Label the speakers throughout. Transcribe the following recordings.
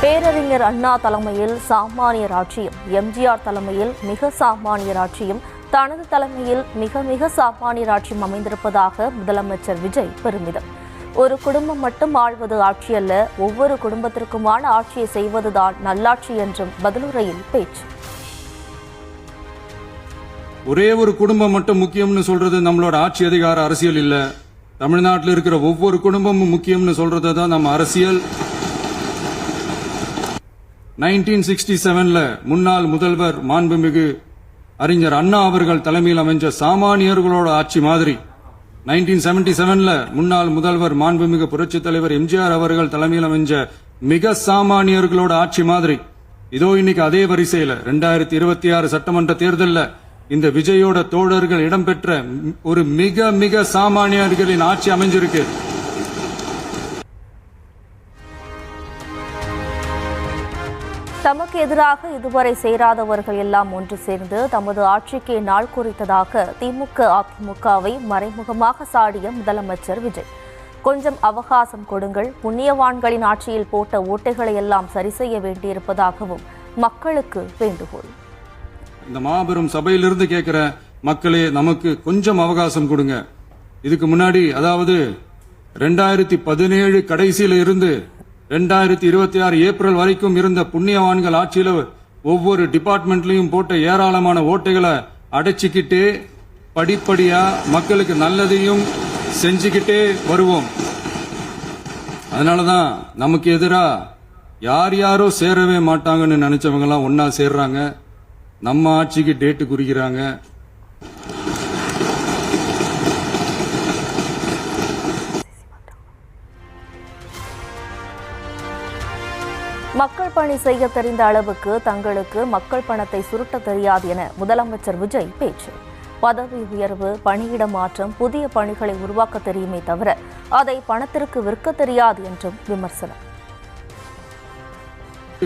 Speaker 1: பேரறிஞர் அண்ணா தலைமையில் சாமானியர் ஆட்சியும், எம்ஜிஆர் தலைமையில் மிக சாமானியர் ஆட்சியும், தனது தலைமையில் மிக மிக சாமானியர் ஆட்சியும் அமைந்திருப்பதாக முதலமைச்சர் விஜய் பெருமிதம். ஒரு குடும்பம் மட்டும் ஆள்வது ஆட்சி அல்ல, ஒவ்வொரு குடும்பத்திற்குமான ஆட்சியை செய்வதுதான் நல்லாட்சி என்றும் பதிலுரையில் பேச்சு.
Speaker 2: ஒரே ஒரு குடும்பம் மட்டும் முக்கியம்னு சொல்றது நம்மளோட ஆட்சி அதிகார அரசியல் இல்ல. தமிழ்நாட்டில் இருக்கிற ஒவ்வொரு குடும்பமும் முக்கியம்னு சொல்றது தான் நம்ம அரசியல். 1967 முன்னாள் முதல்வர் மாண்புமிகு அறிஞர் அண்ணா அவர்கள் தலைமையில் அமைஞ்ச சாமானியர்களோட ஆட்சி மாதிரி 1977 முன்னாள் முதல்வர் மாண்புமிகு புரட்சித் தலைவர் எம்ஜிஆர் அவர்கள் தலைமையில் அமைஞ்ச மிக சாமானியர்களோட ஆட்சி மாதிரி இதோ இன்னைக்கு அதே வரிசையில 2026 சட்டமன்ற தேர்தலில் இந்த விஜயோட தோழர்கள் இடம்பெற்ற ஒரு மிக மிக சாமானியர்களின் ஆட்சி அமைஞ்சிருக்கு.
Speaker 1: தமக்கு எதிராக இதுவரை சேராதவர்கள் எல்லாம் ஒன்று சேர்ந்து தமது ஆட்சிக்கு நாள் குறித்ததாக திமுக அதிமுகவை மறைமுகமாக சாடிய முதலமைச்சர் விஜய், கொஞ்சம் அவகாசம் கொடுங்கள், புண்ணியவான்களின் ஆட்சியில் போட்ட ஓட்டைகளை எல்லாம் சரி செய்ய வேண்டியிருப்பதாகவும் மக்களுக்கு வேண்டுகோள்.
Speaker 2: இந்த மாபெரும் சபையிலிருந்து கேட்கிற மக்களே, நமக்கு கொஞ்சம் அவகாசம் கொடுங்க. இதுக்கு முன்னாடி அதாவது 2017 கடைசியில இருந்து 2026 ஏப்ரல் வரைக்கும் இருந்த புண்ணியவான்கள் ஆட்சியில ஒவ்வொரு டிபார்ட்மெண்ட்லயும் போட்ட ஏராளமான ஓட்டைகளை அடைச்சிக்கிட்டே படிப்படியா மக்களுக்கு நல்லதையும் செஞ்சுக்கிட்டே வருவோம். அதனாலதான் நமக்கு எதிரா யார் யாரோ சேரவே மாட்டாங்கன்னு நினைச்சவங்க எல்லாம் ஒன்னா சேர்றாங்க. நம்ம ஆட்சிக்கு டேட்டு குறிக்கிறாங்க.
Speaker 1: மக்கள் பணி செய்ய தெரிந்த அளவுக்கு தங்களுக்கு மக்கள் பணத்தை சுருட்ட தெரியாது என முதலமைச்சர் விஜய் பேச்சு. பதவி உயர்வு, பணியிட மாற்றம், புதிய பணிகளை உருவாக்க தெரியுமே தவிர அதை பணத்திற்கு விற்க தெரியாது என்றும் விமர்சனம்.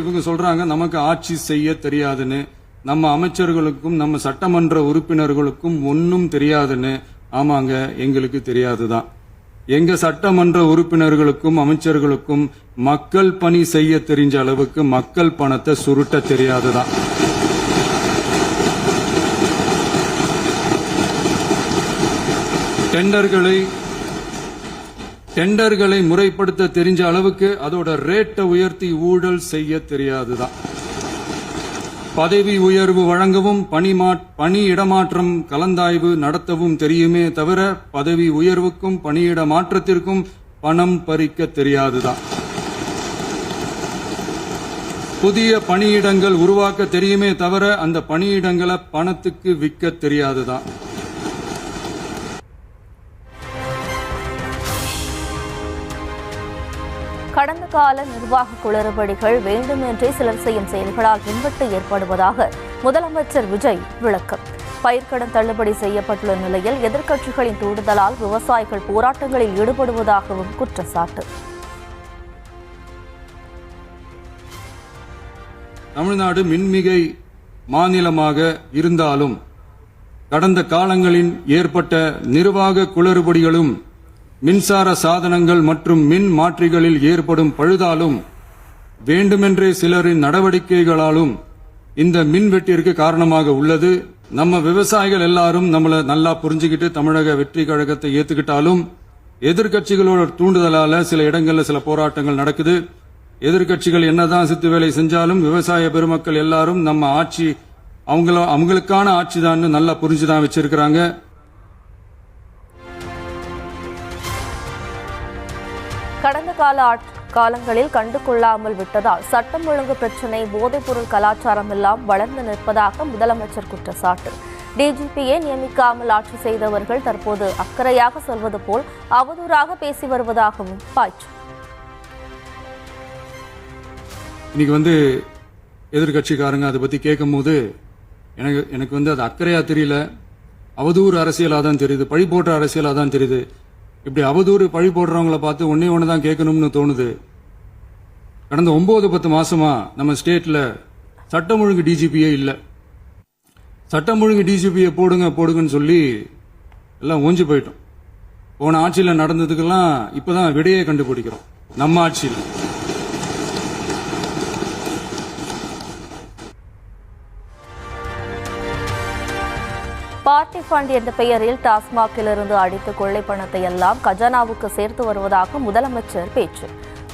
Speaker 2: இவங்க சொல்றாங்க நமக்கு ஆட்சி செய்ய தெரியாதுன்னு, நம்ம அமைச்சர்களுக்கும் நம்ம சட்டமன்ற உறுப்பினர்களுக்கும் ஒன்னும் தெரியாதுன்னு. ஆமாங்க, எங்களுக்கு தெரியாதுதான். எங்க சட்டமன்ற உறுப்பினர்களுக்கும் அமைச்சர்களுக்கும் மக்கள் பணி செய்ய தெரிஞ்ச அளவுக்கு மக்கள் பணத்தை சுருட்ட தெரியாதுதான். டெண்டர்களை முறைப்படுத்த தெரிஞ்ச அளவுக்கு அதோட ரேட்டை உயர்த்தி ஊழல் செய்ய தெரியாதுதான். பதவி உயர்வு வழங்கவும் பணி இடமாற்றம் கலந்தாய்வு நடத்தவும் தெரியுமே தவிர பதவி உயர்வுக்கும் பணியிட மாற்றத்திற்கும் பணம் பறிக்க தெரியாதுதான். புதிய பணியிடங்கள் உருவாக்க தெரியுமே தவிர அந்த பணியிடங்களை பணத்துக்கு விற்க தெரியாதுதான்.
Speaker 1: கடந்த கால நிர்வாக குளறுபடிகள் வேண்டுமென்றே சிலர் செய்யும் செயல்களால் பின்பற்று ஏற்படுவதாக முதலமைச்சர் விஜய் விளக்கம். பயிர்க்கடன் தள்ளுபடி செய்யப்பட்டுள்ள நிலையில் எதிர்க்கட்சிகளின் தூண்டுதலால் விவசாயிகள் போராட்டங்களில் ஈடுபடுவதாகவும் குற்றச்சாட்டு.
Speaker 2: தமிழ்நாடு மின்மிகை மாநிலமாக இருந்தாலும் கடந்த காலங்களில் ஏற்பட்ட நிர்வாக குளறுபடிகளும் மின்சார சாதனங்கள் மற்றும் மின் மாற்றிகளில் ஏற்படும் பழுதாலும் வேண்டுமென்றே சிலரின் நடவடிக்கைகளாலும் இந்த மின்வெட்டிற்கு காரணமாக உள்ளது. நம்ம விவசாயிகள் எல்லாரும் நம்மளை நல்லா புரிஞ்சுக்கிட்டு தமிழக வெற்றி கழகத்தை ஏத்துக்கிட்டாலும் எதிர்கட்சிகளோட தூண்டுதலால சில இடங்கள்ல சில போராட்டங்கள் நடக்குது. எதிர்கட்சிகள் என்னதான் சித்து வேலை செஞ்சாலும் விவசாய பெருமக்கள் எல்லாரும் நம்ம ஆட்சி அவங்களுக்கான ஆட்சி தான் நல்லா புரிஞ்சுதான் வச்சிருக்கிறாங்க.
Speaker 1: கடந்த காலங்களில் கண்டு கொள்ளாமல் விட்டதால் சட்டம் ஒழுங்கு பிரச்சினை, போதைப்பொருள் கலாச்சாரம் எல்லாம் வளர்ந்து நிற்பதாக முதலமைச்சர் குற்றச்சாட்டு. டிஜிபியை நியமிக்காமல் ஆட்சி செய்தவர்கள் தற்போது அக்கறையாக சொல்வது போல் அவதூறாக பேசி வருவதாகவும் பாய்ச்சு.
Speaker 2: இன்னைக்கு எதிர்கட்சிக்காரங்க அதை பத்தி கேட்கும் போது எனக்கு அது அக்கறையா தெரியல, அவதூறு அரசியலா தான் தெரியுது, பழி போட்ட அரசியலா தான் தெரியுது. இப்படி அவதூறு பழி போடுறவங்களை பார்த்து ஒன்னே தான் கேட்கணும்னு தோணுது. கடந்த 9-10 மாசமா நம்ம ஸ்டேட்ல சட்டம் ஒழுங்கு டிஜிபியே இல்ல. சட்டம் ஒழுங்கு டிஜிபியை போடுங்கன்னு சொல்லி எல்லாம் ஓஞ்சி போயிட்டோம். போன ஆட்சியில நடந்ததுக்கெல்லாம் இப்பதான் விடையே கண்டுபிடிக்கிறோம் நம்ம ஆட்சியில்.
Speaker 1: பார்ட்டி ஃபண்ட் என்ற பெயரில் டாஸ்மாகிலிருந்து அடித்த கொள்ளை பணத்தை எல்லாம் கஜானாவுக்கு சேர்த்து வருவதாக முதலமைச்சர் பேச்சு.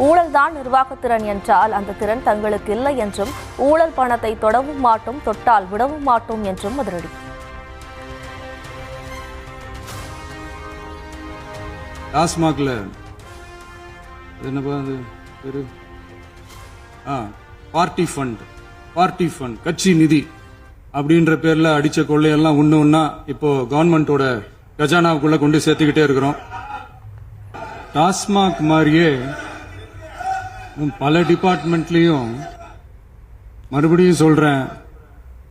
Speaker 1: ஊழல்தான் நிர்வாகத்திறன் என்றால் அந்த திறன் தங்களுக்கு இல்லை என்றும், ஊழல் பணத்தை தொடவும் மாட்டோம், தொட்டால் விடவும் மாட்டோம் என்றும் அதிரடி.
Speaker 2: டாஸ்மாக்ல என்னப்பா அது பேரு? பார்ட்டி ஃபண்ட் கட்சி நிதி அப்படின்ற பேர்ல அடிச்ச கொள்ளையெல்லாம் ஒண்ணு ஒண்ணா இப்போ கவர்மெண்டோட கஜானாவுக்குள்ள கொண்டு சேர்த்துக்கிட்டே இருக்கிறோம். டாஸ்மாக் மாதிரியே பல டிபார்ட்மெண்ட்லயும் மறுபடியும் சொல்றேன்,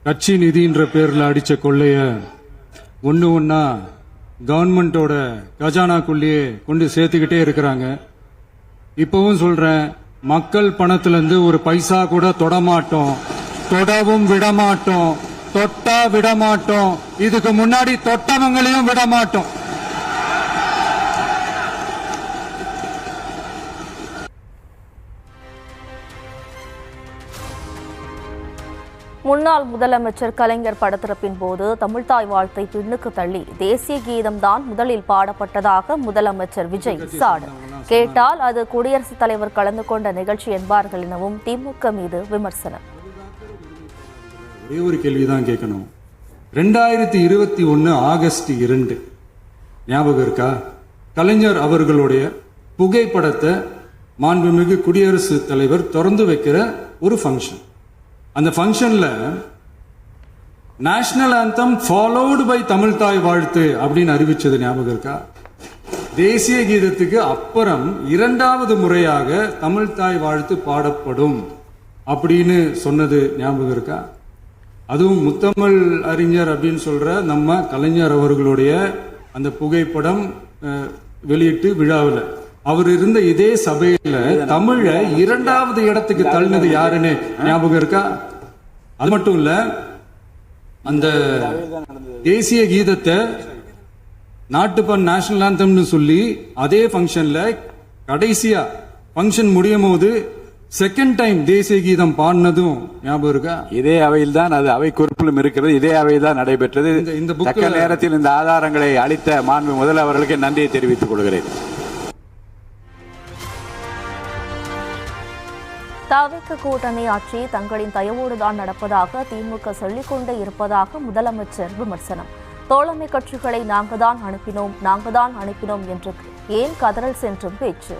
Speaker 2: கட்சி நிதின்ற பேர்ல அடிச்ச கொள்ளைய ஒண்ணு ஒண்ணா கவர்மெண்டோட கஜானாக்குள்ளேயே கொண்டு சேர்த்துக்கிட்டே இருக்கிறாங்க. இப்பவும் சொல்றேன், மக்கள் பணத்திலிருந்து ஒரு பைசா கூட தொடமாட்டோம், தொடவும் விடமாட்டோம், தொட்டா விடமாட்டோம், இதுக்கு முன்னாடி தொட்டவங்களையும் விடமாட்டோம்.
Speaker 1: முன்னாள் முதலமைச்சர் கலைஞர் படத்திறப்பின் போது தமிழ்தாய் வாழ்த்தை பின்னுக்கு தள்ளி தேசிய கீதம் தான் முதலில் பாடப்பட்டதாக முதலமைச்சர் விஜய் சாடு. கேட்டால் அது குடியரசுத் தலைவர் கலந்து கொண்ட நிகழ்ச்சி என்பார்கள் எனவும் திமுக மீது விமர்சனம்.
Speaker 2: ஒரே ஒரு கேள்விதான் கேட்கணும். 2021 ஆகஸ்ட் 2 ஞாபகம் இருக்கா? கலைஞர் அவர்களுடைய புகைப்படத்தை மாண்புமிகு குடியரசுத் தலைவர் திறந்து வைக்கிற ஒரு ஃபங்க்ஷன். அந்த ஃபங்க்ஷன்ல நேஷனல் ஆந்தம் ஃபாலோடு பை தமிழ்தாய் வாழ்த்து அப்படின்னு அறிவிச்சது ஞாபகம் இருக்கா? தேசிய கீதத்துக்கு அப்புறம் இரண்டாவது முறையாக தமிழ்தாய் வாழ்த்து பாடப்படும் அப்படின்னு சொன்னது ஞாபகம் இருக்கா? அதுவும் முத்தமிழ் அறிஞர் அப்படின்னு சொல்ற நம்ம கலைஞர் அவர்களுடைய அந்த புகைப்படம் வெளியிட்டு விழாவில் அவர் இருந்த இதே சபையில தமிழ இரண்டாவது இடத்துக்கு தள்ளினது யாருன்னு ஞாபகம் இருக்கா? அது மட்டும் இல்ல, அந்த தேசிய கீதத்தை நாட்டுப்பண் நேஷனல் ஆந்தம்னு சொல்லி அதே ஃபங்க்ஷன்ல கடைசியா ஃபங்க்ஷன் முடியும் போது செகண்ட் டைம் தேசிய கீதம் பாடினதும் ஞாபகம் இருக்கா?
Speaker 3: இதே அவையில் தான், அது அவை குறிப்பிலும் இருக்கிறது, இதே அவையில் தான் நடைபெற்றது. இந்த தக்க நேரத்தில் இந்த ஆதாரங்களை அளித்த மாண்பு முதல்வர் அவர்களுக்கு நன்றியை தெரிவித்துக் கொள்கிறேன்.
Speaker 1: தவிக கூட்டணி ஆட்சி தங்களின் தயவோடுதான் நடப்பதாக திமுக சொல்லிக்கொண்டே இருப்பதாக முதலமைச்சர் விமர்சனம். தோழமை கட்சிகளை நாங்கள் தான் அனுப்பினோம் என்று ஏன் கதறல் சென்றும் பேச்சு.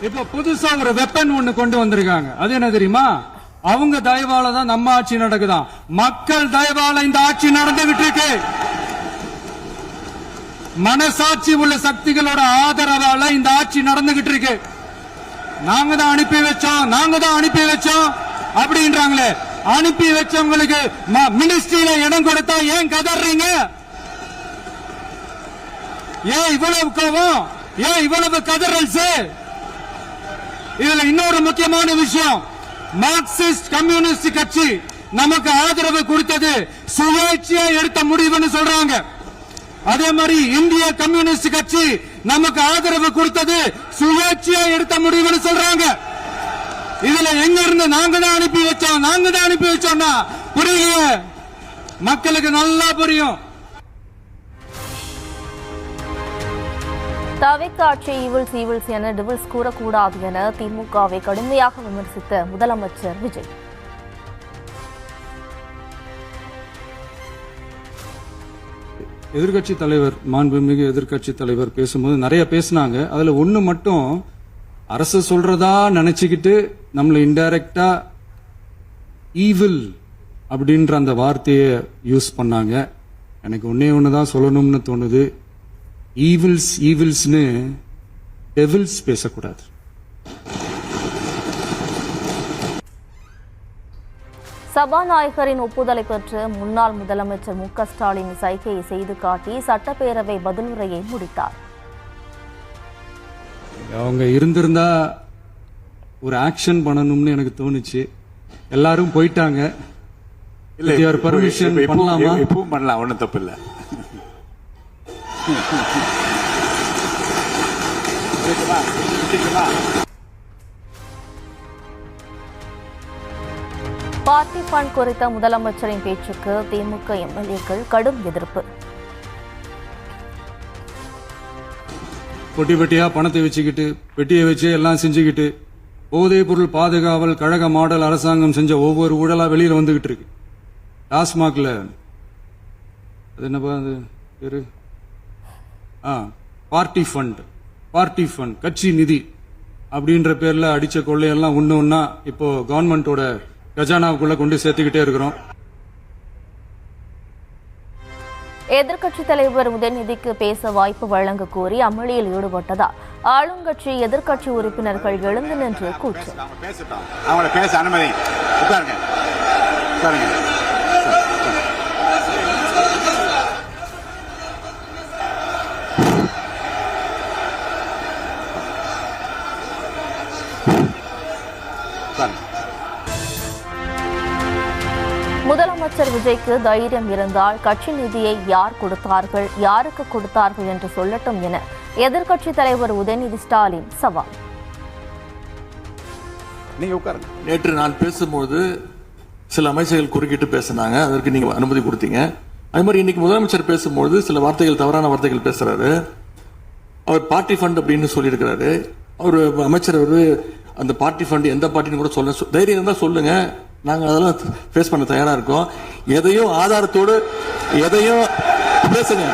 Speaker 2: இப்ப புதுசா ஒரு வெப்பன் ஒண்ணு கொண்டு வந்திருக்காங்க. அது என்ன தெரியுமா? அவங்க தயவால தான் நம்ம ஆட்சி நடக்குதான். மக்கள் தயவால இந்த ஆட்சி நடந்துகிட்டு இருக்கு. மனசாட்சி உள்ள சக்திகளோட ஆதரவால இந்த ஆட்சி நடந்துகிட்டு இருக்கு. நாங்க தான் அனுப்பி வச்சோம் அப்படின்றாங்களே. அனுப்பி வச்சவங்களுக்கு மினிஸ்ட்ரியில இடம் கொடுத்தா ஏன் கதறீங்க? ஏன் இவ்வளவு கோபம்? ஏன் இவ்வளவு கதறல்ஸ்? இதுல இன்னொரு முக்கியமான விஷயம், மார்க்சிஸ்ட் கம்யூனிஸ்ட் கட்சி நமக்கு ஆதரவு கொடுத்தது சுயேட்சையா எடுத்த முடிவுன்னு சொல்றாங்க. அதே மாதிரி இந்திய கம்யூனிஸ்ட் கட்சி நமக்கு ஆதரவு கொடுத்தது சுயேட்சையா எடுத்த முடிவுன்னு சொல்றாங்க. இதுல எங்க இருந்து நாங்க தான் அனுப்பி வச்சோம்னா புரியல, மக்களுக்கு நல்லா புரியும்.
Speaker 1: தவிக ஆட்சி ஈவில்ஸ் என டிவில்ஸ் கூறக்கூடாது என திமுகவை கடுமையாக விமர்சித்த முதலமைச்சர் விஜய்.
Speaker 2: எதிர்கட்சி தலைவர், மாண்புமிகு எதிர்கட்சி தலைவர் பேசும்போது நிறைய பேசினாங்க. அதுல ஒண்ணு மட்டும் அரசு சொல்றதா நினைச்சுக்கிட்டு நம்மள இன்டைரக்டா ஈவில் அப்படின்ற அந்த வார்த்தையை யூஸ் பண்ணாங்க. எனக்கு ஒண்ணுதான் சொல்லணும்னு தோணுது. ஈவில்ஸ்னு டெவில்ஸ் பேசக்கூடாது.
Speaker 1: சபாநாயகரின் ஒப்புதலை பெற்று முன்னாள் முதலமைச்சர் மு.க. ஸ்டாலின் சைகையை செய்து காட்டி சட்டப்பேரவை பதிலுரையை முடித்தார்.
Speaker 2: அவங்க இருந்திருந்தா ஒரு ஆக்ஷன் பண்ணணும்னு எனக்கு தோணுச்சு. எல்லாரும் போயிட்டாங்க. பர்மிஷன் பண்ணலாமா?
Speaker 3: இப்பவும் பண்ணலாம், ஒன்றும் தப்பு இல்லை.
Speaker 1: பார்ட்டி ஃபண்ட் குறித்த முதலமைச்சரின் பேச்சுக்கு திமுக எம்எல்ஏக்கள் கடும் எதிர்ப்பு.
Speaker 2: பொட்டி பெட்டியா பணத்தை வச்சுக்கிட்டு பெட்டியை வச்சு எல்லாம் செஞ்சுக்கிட்டு போதைப் பொருள் பாதுகாவல் கழக மாடல் அரசாங்கம் செஞ்ச ஒவ்வொரு ஊழலா வெளியில வந்துகிட்டு இருக்கு. டாஸ்மாக்ல அது என்னப்பா அது பேரு பார்ட்டி ஃபண்ட் கட்சி நிதி அப்படின்ற பேர்ல அடிச்ச கொள்ளையெல்லாம் ஒண்ணா இப்போ கவர்மெண்டோட கஜானாவுக்குள்ள கொண்டு சேர்த்துக்கிட்டே இருக்கிறோம்.
Speaker 1: எதிர்க்கட்சித் தலைவர் உதயநிதிக்கு பேச வாய்ப்பு வழங்க கோரி அமளியில் ஈடுபட்டதால் ஆளுங்கட்சி எதிர்க்கட்சி உறுப்பினர்கள் எழுந்து நின்று கூச்சல்.
Speaker 3: பேச அனுமதி.
Speaker 1: முதலமைச்சர் விஜய்க்கு தைரியம் இருந்தால் கட்சி நிதியை யார் கொடுத்தார்கள், யாருக்கு கொடுத்தார்கள் என்று சொல்லட்டும் என எதிர்க்கட்சித் தலைவர் உதயநிதி ஸ்டாலின் சவால்.
Speaker 4: நேற்று நான் பேசும்போது சில அமைச்சர்கள் குறுக்கிட்டு பேசினாங்க, அதற்கு நீங்க அனுமதி கொடுத்தீங்க. அதே மாதிரி இன்னைக்கு முதலமைச்சர் பேசும்போது சில வார்த்தைகள், தவறான வார்த்தைகள் பேசுறாரு. அவர் பார்ட்டி ஃபண்ட் அப்படின்னு சொல்லியிருக்கிறாரு. அவர் அமைச்சர் அந்த பார்ட்டி ஃபண்ட் எந்த பார்ட்டின்னு கூட சொல்ல தைரியம் இருந்தா சொல்லுங்க, நாங்க அதெல்லாம் ஃபேஸ் பண்ண தயாரா இருக்கோம். எதையும் ஆதாரத்தோடு எதையும் பேசுங்க.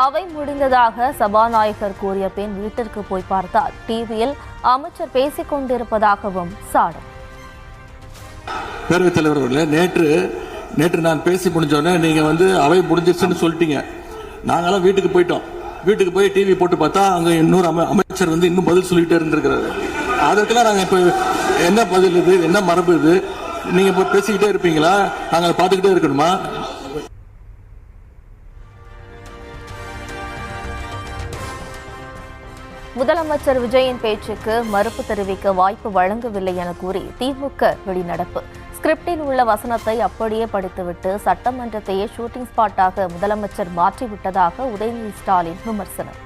Speaker 1: அவை முடிந்ததாக சபாநாயகர் கூறிய பின் வீட்டிற்கு போய் பார்த்தால் டிவியில் அமைச்சர் பேசிக் கொண்டிருப்பதாகவும் சாடம்.
Speaker 4: பேரவைத் தலைவர் அவர்களே, நேற்று நான் பேசி முடிஞ்சோடனே நீங்க அவை முடிஞ்சிருச்சுன்னு சொல்லிட்டீங்க. நாங்கெல்லாம் வீட்டுக்கு போயிட்டோம். வீட்டுக்கு போய் டிவி போட்டு பார்த்தா அங்க இன்னொரு அமைச்சர் இன்னும் பதில் சொல்லிட்டே இருந்திருக்கிறாரு. அதற்கெல்லாம் நாங்க இப்ப என்ன பதில் இது, என்ன மரபு இது? நீங்க இப்ப பேசிக்கிட்டே இருப்பீங்களா? நாங்க பார்த்துக்கிட்டே இருக்கணுமா?
Speaker 1: முதலமைச்சர் விஜயின் பேச்சுக்கு மறுப்பு தெரிவிக்க வாய்ப்பு வழங்கவில்லை என கூறி திமுக வெளிநடப்பு. ஸ்கிரிப்டில் உள்ள வசனத்தை அப்படியே படித்துவிட்டு சட்டமன்றத்தையே ஷூட்டிங் ஸ்பாட்டாக முதலமைச்சர் மாற்றிவிட்டதாக உதயநிதி ஸ்டாலின் விமர்சனம்.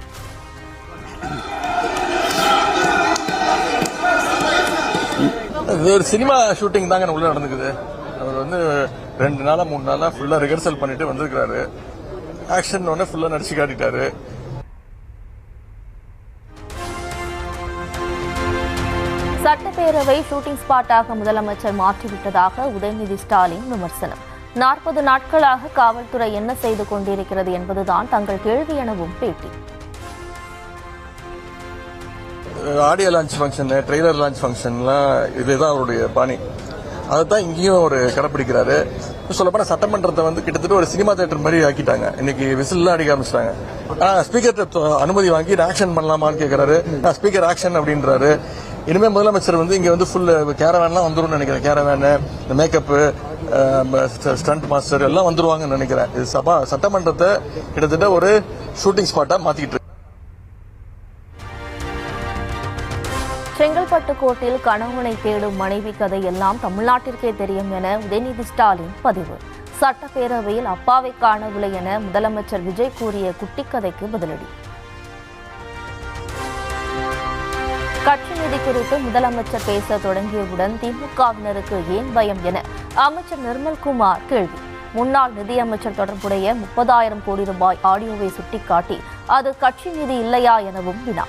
Speaker 4: ஒரு சினிமா ஷூட்டிங் தாங்க உள்ள நடந்துக்குது. அவர் 2 நாளா 3 நாளா ஃபுல்லா ரிஹர்சல் பண்ணிட்டு வந்திருக்கிறாரு. ஆக்ஷன் ஒன்னு ஃபுல்லா நடிச்சு காட்டிட்டாரு.
Speaker 1: சட்டப்பேரவை ஷூட்டிங் ஸ்பாட்டாக முதலமைச்சர் மாற்றிவிட்டதாக உதயநிதி ஸ்டாலின் விமர்சனம். 40 நாட்களாக காவல்துறை என்ன செய்து கொண்டிருக்கிறது என்பதுதான் தங்கள் கேள்வி எனவும் பேட்டி.
Speaker 4: Audio launch function, trailer launch ஃபங்க்ஷன்லாம் இதுதான் அவருடைய பாணி. அதைத்தான் இங்கேயும் அவர் கடைப்பிடிக்கிறாரு. சொல்லப்போனா சட்டமன்றத்தை கிட்டத்தட்ட ஒரு சினிமா தியேட்டர் மாதிரி ஆக்கிட்டாங்க. இன்னைக்கு விசில்லாம் அடிக்க ஆரம்பிச்சிட்டாங்க. ஸ்பீக்கர் அனுமதி வாங்கி ஆக்ஷன் பண்ணலாமான்னு கேட்கிறாரு. ஸ்பீக்கர் ஆக்ஷன் அப்படின்றாரு. இனிமே முதலமைச்சர் இங்க ஃபுல் கேரவேன்லாம் வந்துடும் நினைக்கிறேன். கேரவேன், மேக்கப், ஸ்டண்ட் மாஸ்டர் எல்லாம் வந்துருவாங்கன்னு நினைக்கிறேன். இது சட்டமன்றத்தை கிட்டத்தட்ட ஒரு ஷூட்டிங் ஸ்பாட்டா மாத்திட்டு.
Speaker 1: செங்கல்பட்டு கோட்டில் கணவனை தேடும் மனைவி கதை எல்லாம் தமிழ்நாட்டிற்கே தெரியும் என உதயநிதி ஸ்டாலின் பதிவு. சட்டப்பேரவையில் அப்பாவை காணவில்லை என முதலமைச்சர் விஜய் கூறிய குட்டிக்கதைக்கு பதிலடி. கட்சி நிதி குறித்து முதலமைச்சர் பேச தொடங்கியவுடன் திமுகவினருக்கு ஏன் பயம் என அமைச்சர் நிர்மல்குமார் கேள்வி. முன்னாள் நிதியமைச்சர் தொடர்புடைய 30,000 கோடி ரூபாய் ஆடியோவை சுட்டிக்காட்டி அது கட்சி நிதி இல்லையா எனவும் வினா.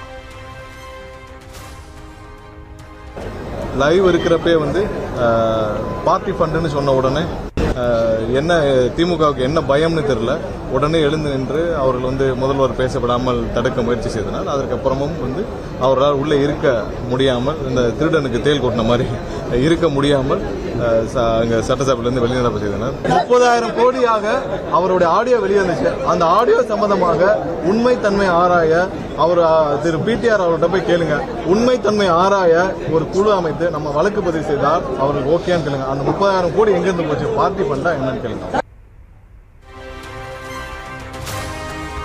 Speaker 5: லைவ் இருக்கிறப்பே பார்ட்டி ஃபண்டுன்னு சொன்ன உடனே என்ன திமுகவுக்கு என்ன பயம்னு தெரியல. உடனே எழுந்து நின்று அவர்கள் முதல்வர் பேசப்படாமல் தடுக்க முயற்சி செய்தனால் அதற்கப்புறமும் அவரால் உள்ளே இருக்க முடியாமல், இந்த திருடனுக்கு தேல் கொட்டின மாதிரி இருக்க முடியாமல் சட்டசபையிலிருந்து வெளிநடப்பு செய்தனர். 30,000 கோடியாக அவருடைய ஆடியோ வெளிவந்துச்சு. அந்த ஆடியோ சம்பந்தமாக உண்மைத்தன்மை ஆராய அவர் திரு பிடிஆர் அவர்கிட்ட போய் கேளுங்க. உண்மைத்தன்மை ஆராய ஒரு குழு அமைத்து நம்ம வழக்கு பதிவு செய்தால் அவருக்கு ஓகேன்னு கேளுங்க. அந்த 30,000 கோடி எங்கிருந்து போச்சு, பார்ட்டி ஃபண்டா என்னன்னு கேளுங்க.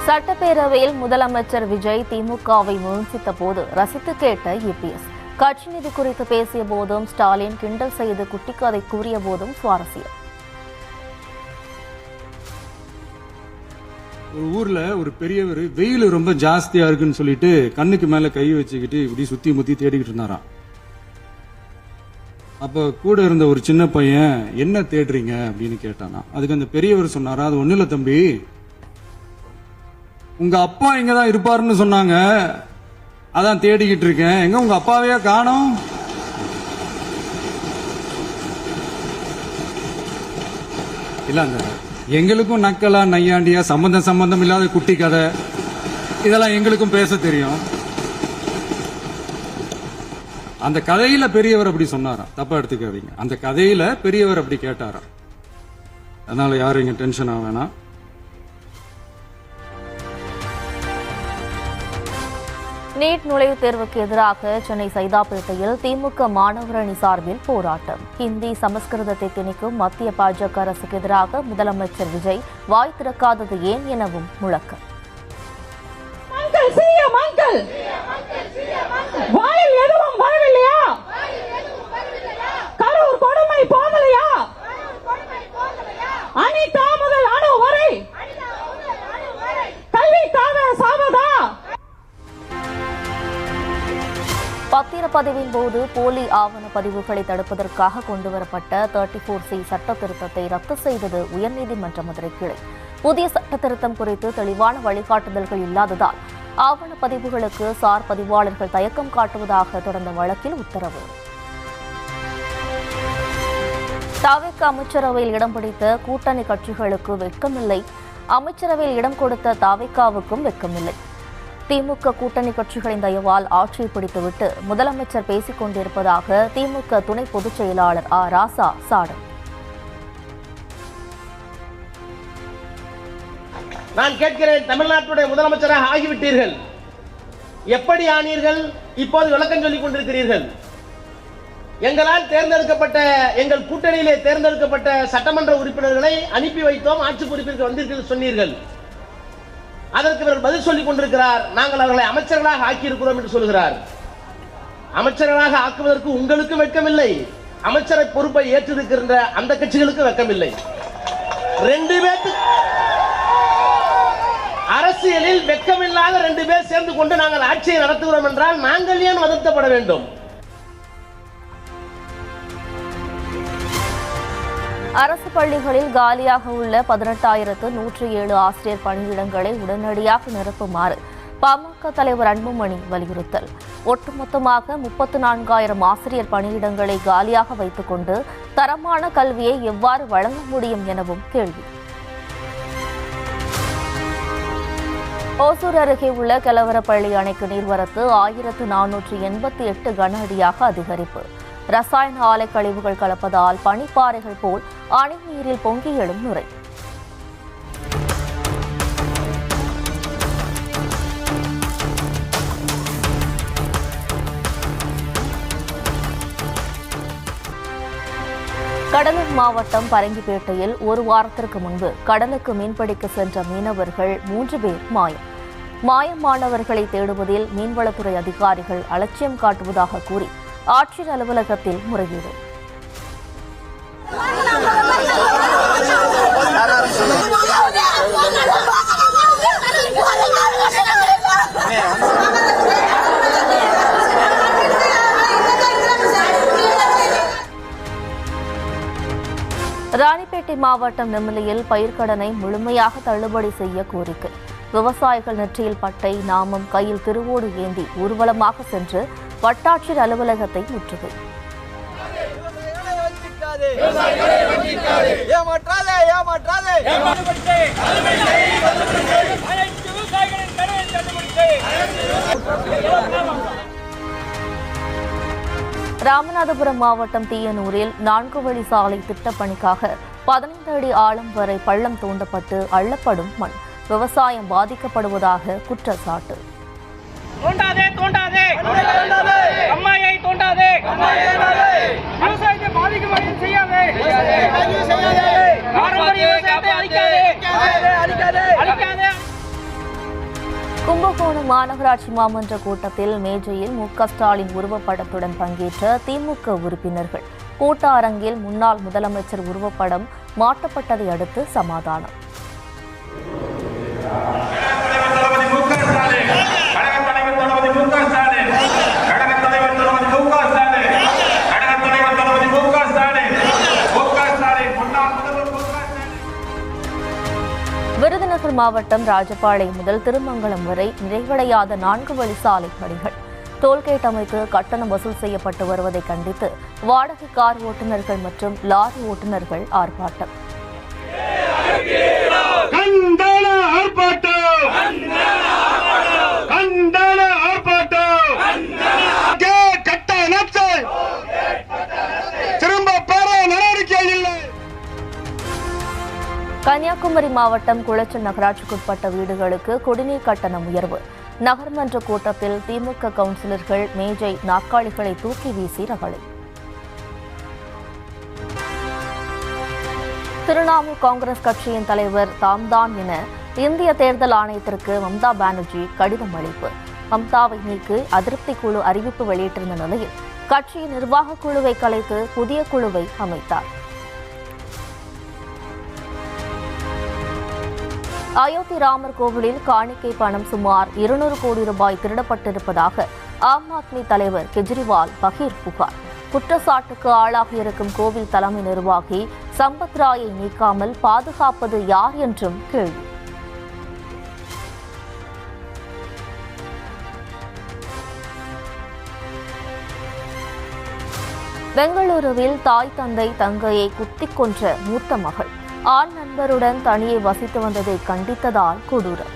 Speaker 1: சட்டப்பேரவையில் முதலமைச்சர் விஜய் திமுகவை விமர்சித்த போது ரசித்து கேட்ட இபிஎஸ். கட்சி நிதி குறித்து பேசிய போதும் ஸ்டாலின் கிண்டல் செய்து குட்டிக்கதை கூறிய போதும் சுவாரஸ்யம்.
Speaker 2: ஒரு ஊர்ல ஒரு பெரியவர் வெயில் ரொம்ப ஜாஸ்தியா இருக்குன்னு சொல்லிட்டு கண்ணுக்கு மேல கை வச்சுக்கிட்டு இப்படி சுத்தி முத்தி தேடிக்கிட்டு இருந்தாராம். அப்ப கூட இருந்த ஒரு சின்ன பையன் என்ன தேடுறீங்க அப்படின்னு கேட்டானா. அதுக்கு அந்த பெரியவர் சொன்னாரா, அது ஒண்ணு இல்ல தம்பி, உங்க அப்பா இங்கதான் இருப்பாருன்னு சொன்னாங்க, அதான் தேடிக்கிட்டு இருக்கேன், எங்க உங்க அப்பாவையா காணோம். இல்ல அந்த எங்களுக்கும் நக்கலா நையாண்டியா சம்பந்தம் இல்லாத குட்டி கதை இதெல்லாம் எங்களுக்கும் பேச தெரியும். அந்த கதையில பெரியவர் அப்படி சொன்னாராம், தப்பா எடுத்துக்காதீங்க. அந்த கதையில பெரியவர் அப்படி கேட்டாராம். அதனால யாரும் இங்க டென்ஷன் ஆக வேணாம்.
Speaker 1: நீட் நுழைவுத் தேர்வுக்கு எதிராக சென்னை சைதாப்பேட்டையில் திமுக மாணவர் அணி சார்பில் போராட்டம். ஹிந்தி சமஸ்கிருதத்தை திணிக்கும் மத்திய பாஜக அரசுக்கு எதிராக முதலமைச்சர் விஜய் வாய் திறக்காதது ஏன் எனவும் முழக்கம்.
Speaker 6: வாயில் எதுவும் வரவில்லையா? கரூர் கொடுமை போகலையா? அனிதா முதல் அணு வரை கல்விக்காக சாவதா?
Speaker 1: பத்திரப்பதிவின் போது போலி ஆவண பதிவுகளை தடுப்பதற்காக கொண்டுவரப்பட்ட 34C சட்ட திருத்தத்தை ரத்து செய்தது உயர்நீதிமன்ற மதுரை கிளை. புதிய சட்ட திருத்தம் குறித்து தெளிவான வழிகாட்டுதல்கள் இல்லாததால் ஆவண பதிவுகளுக்கு சார் பதிவாளர்கள் தயக்கம் காட்டுவதாக தொடர்ந்த வழக்கில் உத்தரவு. தவிக அமைச்சரவையில் இடம் பிடித்த கூட்டணி கட்சிகளுக்கு வெட்கமில்லை, அமைச்சரவையில் இடம் கொடுத்த தவிகவுக்கும் வெட்கமில்லை. திமுக கூட்டணி கட்சிகளின் தயவால் ஆட்சியை பிடித்துவிட்டு முதலமைச்சர் பேசிக் கொண்டிருப்பதாக திமுக துணை பொதுச் செயலாளர் ஆ. ராசா சாடல்.
Speaker 7: நான் கேட்கிறேன், தமிழ்நாட்டுடைய முதலமைச்சராக ஆகிவிட்டீர்கள், எப்படி ஆனீர்கள்? இப்போது விளக்கம் சொல்லிக் கொண்டிருக்கிறீர்கள். எங்களால் தேர்ந்தெடுக்கப்பட்ட, எங்கள் கூட்டணியிலே தேர்ந்தெடுக்கப்பட்ட சட்டமன்ற உறுப்பினர்களை அனுப்பி வைத்தோம், ஆட்சி பொறுப்பிற்கு வந்தீர்கள் சொன்னீர்கள். அதற்கு இவர் பதில் சொல்லிக் கொண்டிருக்கிறார், நாங்கள் அவர்களை அமைச்சர்களாக ஆக்கியிருக்கிறோம் என்று சொல்கிறார். அமைச்சர்களாக ஆக்குவதற்கு உங்களுக்கு வெட்கமில்லை, அமைச்சரை பொறுப்பை ஏற்றிருக்கின்ற அந்த கட்சிகளுக்கு வெட்கமில்லை. ரெண்டு பேருக்கு அரசியலில் வெட்கமில்லாத 2 பேர் சேர்ந்து கொண்டு நாங்கள் ஆட்சியை நடத்துகிறோம் என்றால் நாங்கள் ஏன் வருத்தப்பட வேண்டும்?
Speaker 1: அரசு பள்ளிகளில் காலியாக உள்ள 18,107 ஆசிரியர் பணியிடங்களை உடனடியாக நிரப்புமாறு பாமக தலைவர் அன்புமணி வலியுறுத்தல். ஒட்டுமொத்தமாக 34,000 ஆசிரியர் பணியிடங்களை காலியாக வைத்துக் கொண்டு தரமான கல்வியை எவ்வாறு வழங்க முடியும் எனவும் கேள்வி. ஓசூர் அருகே உள்ள கெலவரப்பள்ளி அணைக்கு நீர்வரத்து 1,488 கன அடியாக அதிகரிப்பு. ரசாயன ஆலை கழிவுகள் கலப்பதால் பனிப்பாறைகள் போல் அணை நீரில் பொங்கி எழும் நுரை. கடலூர் மாவட்டம் பரங்கிப்பேட்டையில் ஒரு வாரத்திற்கு முன்பு கடலுக்கு மீன்பிடிக்க சென்ற மீனவர்கள் 3 பேர் மாயம். மாயமானவர்களை தேடுவதில் மீன்வளத்துறை அதிகாரிகள் அலட்சியம் காட்டுவதாக கூறி ஆட்சியர் அலுவலகத்தில் முறையீடு. ராணிப்பேட்டை மாவட்டம் நெமிலியில் பயிர்க்கடனை முழுமையாக தள்ளுபடி செய்ய கோரிக்கை. விவசாயிகள் நெற்றியில் பட்டை, நாமம், கையில் திருவோடு ஏந்தி ஊர்வலமாக சென்று வட்டாட்சியர் அலுவலகத்தை முற்றுகை. ராமநாதபுரம் மாவட்டம் தீயனூரில் 4 வழி சாலை திட்டப்பணிக்காக 15 அடி ஆழம் வரை பள்ளம் தோண்டப்பட்டு அள்ளப்படும் மண் விவசாயம் பாதிக்கப்படுவதாக குற்றச்சாட்டு.
Speaker 8: தோண்டாதே தோண்டாதே அம்மாயை தோண்டாதே விவசாயத்தை பாதிக்கும் வகையில் செய்யாதே பாரம்பரிய விவசாயத்தை அழிக்காதே.
Speaker 1: கும்பகோணம் மாநகராட்சி மாமன்ற கூட்டத்தில் மேஜையில் மு.க. ஸ்டாலின் உருவப்படத்துடன் பங்கேற்ற திமுக உறுப்பினர்கள். கூட்ட அரங்கில் முன்னாள் முதலமைச்சர் உருவப்படம் மாட்டப்பட்டதை அடுத்து சமாதானம். விருதுநகர் மாவட்டம் ராஜபாளையம் முதல் திருமங்கலம் வரை நிறைவடையாத 4 வழி சாலை பணிகள். டோல்கேட் அமைத்து கட்டணம் வசூல் செய்யப்பட்டு வருவதை கண்டித்து வாடகை கார் ஓட்டுநர்கள் மற்றும் லாரி ஓட்டுநர்கள் ஆர்ப்பாட்டம். கன்னியாகுமரி மாவட்டம் குளச்சல் நகராட்சிக்குட்பட்ட வீடுகளுக்கு குடிநீர் கட்டணம் உயர்வு. நகர்மன்ற கூட்டத்தில் திமுக கவுன்சிலர்கள் மேஜை நாற்காலிகளை தூக்கி வீசி ரகளை. திரிணாமுல் காங்கிரஸ் கட்சியின் தலைவர் தாம்தான் என இந்திய தேர்தல் ஆணையத்திற்கு மம்தா பானர்ஜி கடிதம் அளிப்பு. மம்தாவை நீக்கி அதிருப்தி குழு அறிவிப்பு வெளியிட்டிருந்த நிலையில் கட்சியின் நிர்வாக குழுவை கலைத்து புதிய குழுவை அமைத்தார். அயோத்தி ராமர் கோவிலில் காணிக்கை பணம் சுமார் 200 கோடி ரூபாய் திருடப்பட்டிருப்பதாக ஆம் ஆத்மி தலைவர் கெஜ்ரிவால் பகீர் புகார். குற்றச்சாட்டுக்கு ஆளாகியிருக்கும் கோவில் தலைமை நிர்வாகி சம்பத் ராயை நீக்காமல் பாதுகாப்பது யார் என்றும் கேள்வி. பெங்களூருவில் தாய் தந்தை தங்கையை குத்திக் கொன்ற மூத்த மகள் ஆண் நண்பருடன் தனியே வசித்து வந்ததை கண்டித்ததால் கொடூரம்.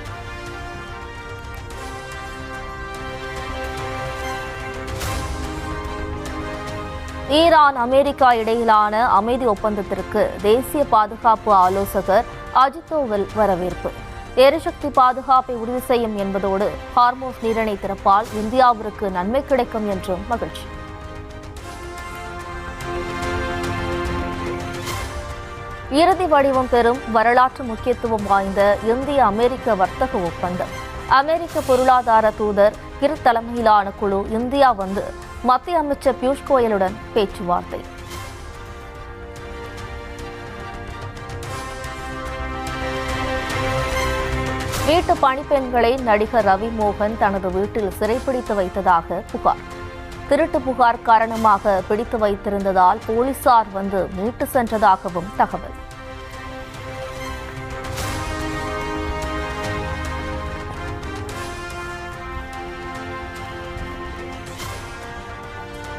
Speaker 1: ஈரான் அமெரிக்கா இடையிலான அமைதி ஒப்பந்தத்திற்கு தேசிய பாதுகாப்பு ஆலோசகர் அஜித் தோவல் வரவேற்பு. எரிசக்தி பாதுகாப்பை உறுதி செய்யும் என்பதோடு ஹார்மோஸ் நீரிணை திறப்பால் இந்தியாவிற்கு நன்மை கிடைக்கும் என்றும் மகிழ்ச்சி. இறுதி வடிவம் பெறும் வரலாற்று முக்கியத்துவம் வாய்ந்த இந்திய அமெரிக்க வர்த்தக ஒப்பந்தம். அமெரிக்க பொருளாதார தூதர் கிர் தலைமையிலான குழு இந்தியா வந்து மத்திய அமைச்சர் பியூஷ் கோயலுடன் பேச்சுவார்த்தை. வீட்டு பணிப்பெண்களை நடிகர் ரவி மோகன் தனது வீட்டில் சிறைப்பிடித்து வைத்ததாக புகார். திருட்டு புகார் காரணமாக பிடித்து வைத்திருந்ததால் போலீசார் வந்து மீட்டு சென்றதாகவும் தகவல்.